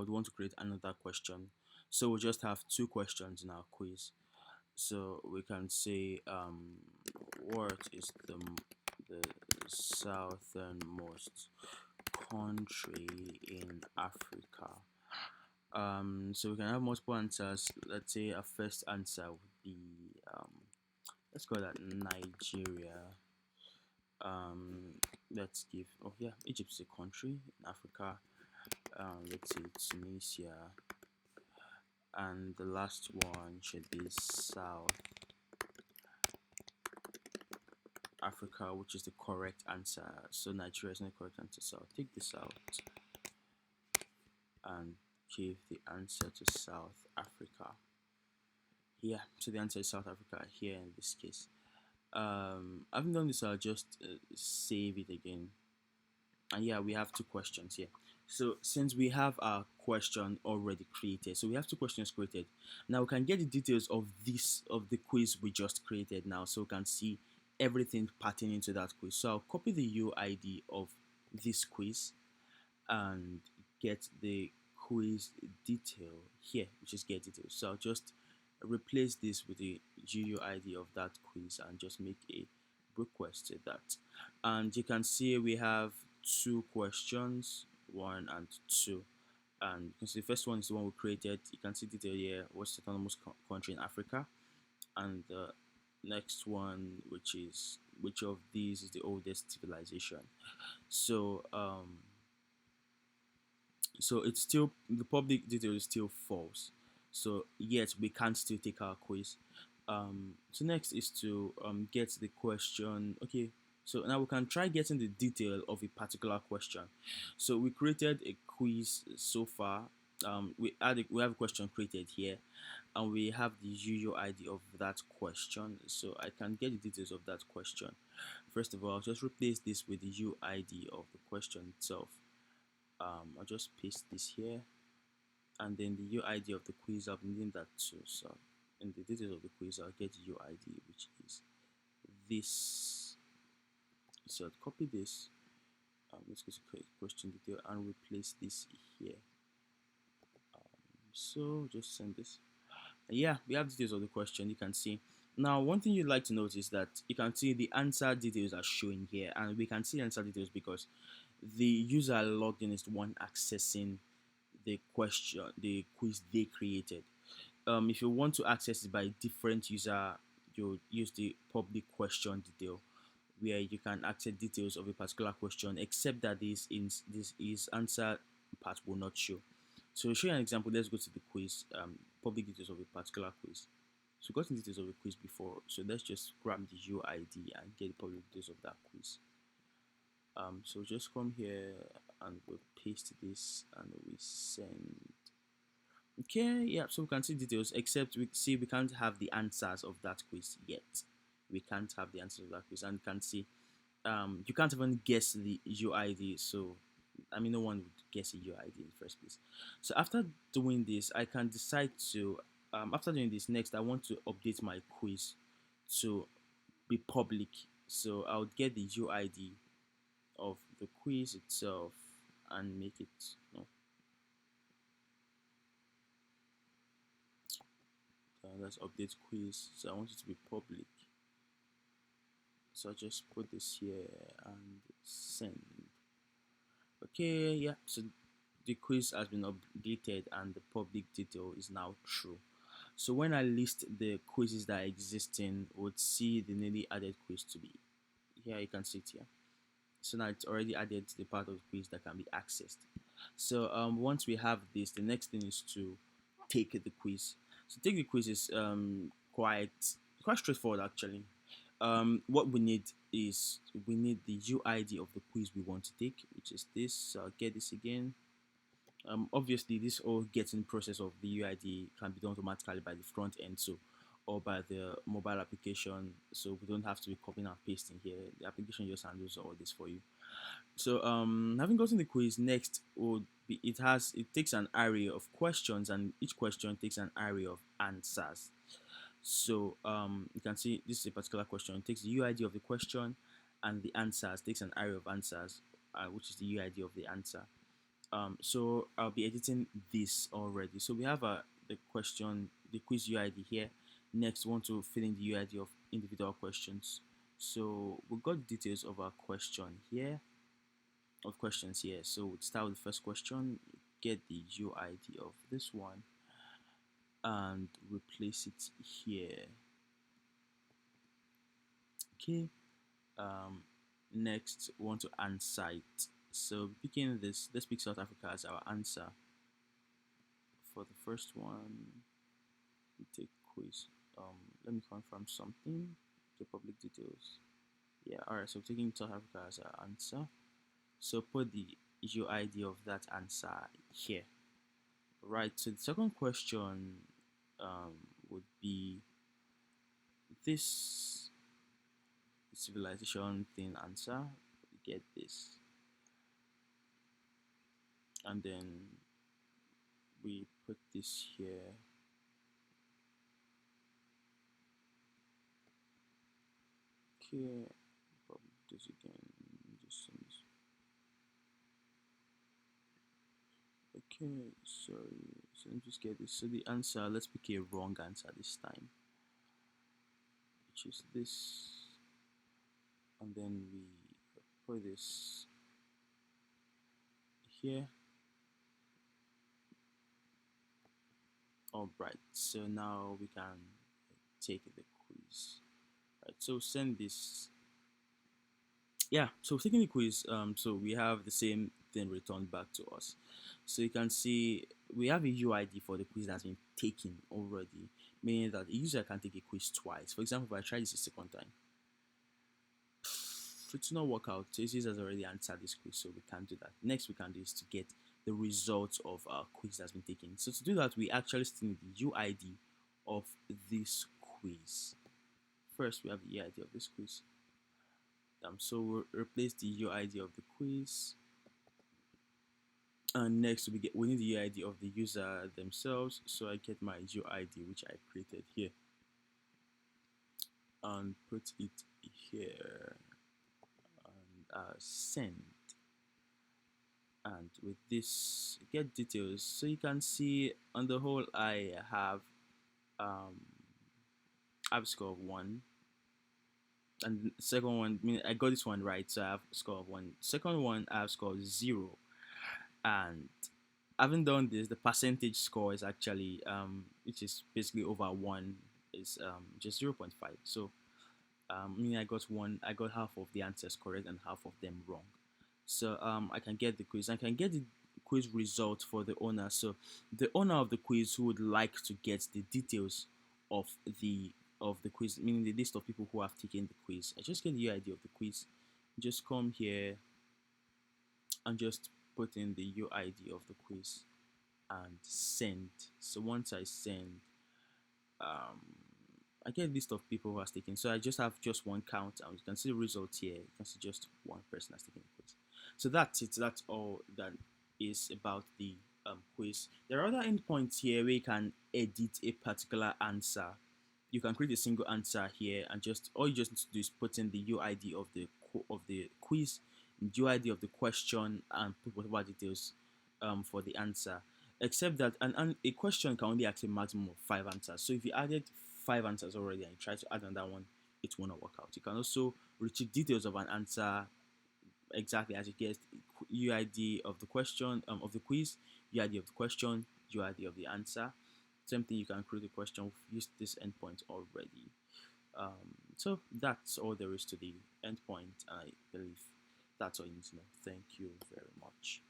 would want to create another question. So we'll just have two questions in our quiz. So we can say, what is the southernmost country in Africa? So we can have multiple answers. Let's say our first answer would be, let's call that Nigeria. Let's give, oh yeah, Egypt is a country in Africa. Let's say Tunisia, and the last one should be South Africa, which is the correct answer. So Nigeria is not the correct answer. So I'll take this out and give the answer to South Africa. Yeah, so the answer is South Africa here in this case. Having done this, I'll just save it again. And yeah, we have two questions here. So since we have our question already created, so we have two questions created. Now we can get the details of the quiz we just created now, so we can see everything pertaining to that quiz. So I'll copy the UID of this quiz and get the quiz detail here, which is get details. So I'll just replace this with the GUID of that quiz and just make a request to that. And you can see we have two questions, one and two. And you can see the first one is the one we created. You can see detail here, what's the autonomous country in Africa, and the next one, which of these is the oldest civilization. So it's still, the public detail is still false. So yet we can still take our quiz. So next is to get the question. Okay, so now we can try getting the detail of a particular question. So we created a quiz so far. We have a question created here, and we have the UUID of that question. So I can get the details of that question. First of all, I'll just replace this with the UID of the question itself. I'll just paste this here, and then the UID of the quiz, I'll name that too. So in the details of the quiz, I'll get the UID, which is this. So I'll copy this. Let's go to create question detail and replace this here. So just send this. And yeah, we have details of the question. You can see. Now, one thing you'd like to notice is that you can see the answer details are showing here, and we can see answer details because the user logged in is the one accessing the question, the quiz they created. If you want to access it by different user, you use the public question detail, where you can access details of a particular question, except that this is answer part will not show. So to show you an example, let's go to the quiz, public details of a particular quiz. So we got the details of a quiz before, so let's just grab the UID and get the public details of that quiz. So just come here and we'll paste this and we send. Okay, yeah, so we can see details, except we see we can't have the answers of that quiz yet. We can't have the answers of that quiz, and you can see you can't even guess the UID. So I mean, no one would guess a UID in the first place. So after doing this, I can decide to after doing this, next I want to update my quiz to be public. So I would get the UID of the quiz itself and make it, let's update quiz. So I want it to be public. So I'll just put this here and send. Okay, yeah, so the quiz has been updated and the public detail is now true. So when I list the quizzes that are existing, would see the newly added quiz to be here. You can see it here. So now it's already added to the part of the quiz that can be accessed. So once we have this, the next thing is to take the quiz. So take the quiz is quite straightforward actually. What we need is we need the UID of the quiz we want to take, which is this. So I'll get this again. Obviously, this all getting process of the UID can be done automatically by the front end, so or by the mobile application. So we don't have to be copying and pasting here. The application just handles all this for you. So having gotten the quiz, next would be it takes an array of questions, and each question takes an array of answers. So you can see this is a particular question. It takes the UID of the question and the answers, takes an array of answers, which is the UID of the answer. So I'll be editing this already. So we have the question, the quiz UID here. Next, we want to fill in the UID of individual questions. So we got the details of our question here, of questions here. So we'll start with the first question, get the UID of this one, and replace it here. Okay. Um, Next, we want to answer it. So picking this, let's pick South Africa as our answer for the first one. We take quiz. Let me confirm something. The public details. Yeah, alright, so taking South Africa as our answer. So put the UID of that answer here. Right, so the second question would be this civilization thing answer. We get this. And then we put this here. Okay, probably this again. Just send this. Okay, sorry. So let me just get this. So the answer, let's pick a wrong answer this time, which is this. And then we put this here. All right. So now we can take the quiz. Right. So send this. Yeah. So taking the quiz. So we have the same thing returned back to us. So you can see we have a UID for the quiz that's been taken already, meaning that a user can take a quiz twice. For example, if I try this a second time, if it's not work out, Chase has already answered this quiz, so we can't do that. Next, we can do is to get the results of our quiz that's been taken. So to do that, we actually still need the UID of this quiz. First, we have the UID of this quiz. So we'll replace the UID of the quiz. And next, we need the UID of the user themselves. So I get my UID, which I created here, and put it here, and send. And with this, get details. So you can see on the whole, um, I have a score of 1, and the second one, I mean, I got this one right, so I have a score of 1. Second one, I have score of 0, and having done this, the percentage score is actually which is basically over 1, is just 0.5. So meaning I got half of the answers correct and half of them wrong. So I can get the quiz. I can get the quiz result for the owner. So the owner of the quiz who would like to get the details of the quiz, meaning the list of people who have taken the quiz. I just get the UID of the quiz. Just come here and just put in the UID of the quiz and send. So once I send, um, I get a list of people who has taken. So I just have just one count, and you can see the results here. You can see just one person has taken the quiz. So that's it. That's all that is about the quiz. There are other endpoints here where you can edit a particular answer. You can create a single answer here, and just all you just need to do is put in the UID of the quiz, UID of the question, and put whatever details for the answer. Except that a question can only accept maximum of 5 answers. So if you added 5 answers already and you try to add another one, it will not work out. You can also retrieve details of an answer exactly as you guessed: UID of the question, of the quiz, UID of the question, UID of the answer. Same thing, you can create a question. We've used this endpoint already. So that's all there is to the endpoint. I believe that's all you need to know. Thank you very much.